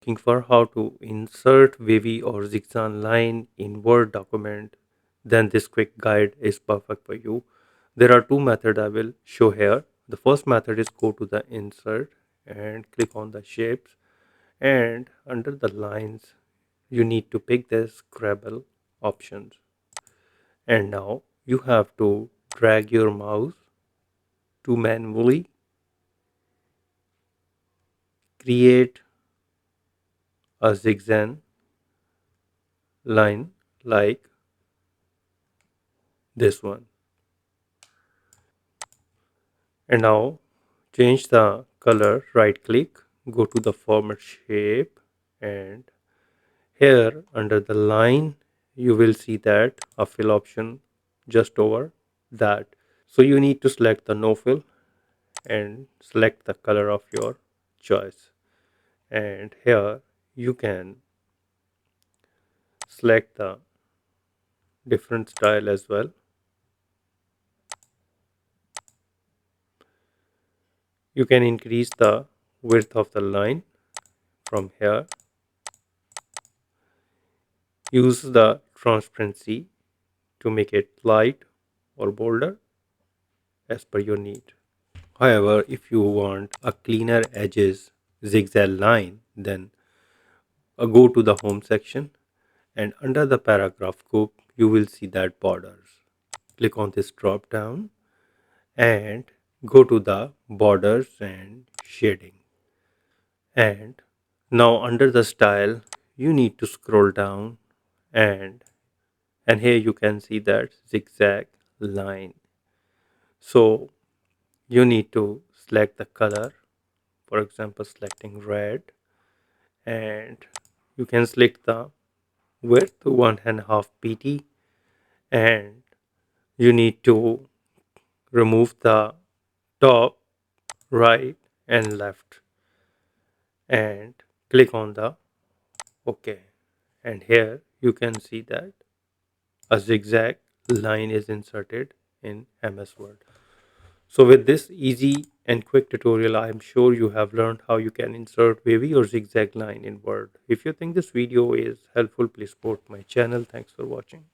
Looking for how to insert wavy or zigzag line in Word document, then this quick guide is perfect for you. There are two methods I will show here. The first method is go to the insert and click on the shapes, and under the lines you need to pick the Scribble options. And now you have to drag your mouse to manually create a zigzag line like this one. And now change the color, right click, go to the format shape, and here under the line you will see that a fill option just over that. So you need to select the no fill and select the color of your choice. And here you can select the different style as well. You can increase the width of the line from here. Use the transparency to make it light or bolder as per your need. However, if you want a cleaner edges zigzag line, then go to the home section, and under the paragraph group you will see that borders. Click on this drop down and go to the borders and shading. And now under the style you need to scroll down, and here you can see that zigzag line. So you need to select the color, for example selecting red, and you can select the width 1.5 pt, and you need to remove the top, right and left, and click on the OK. And here you can see that a zigzag line is inserted in MS Word. So with this easy and quick tutorial, I am sure you have learned how you can insert wavy or zigzag line in Word. If you think this video is helpful, please support my channel. Thanks for watching.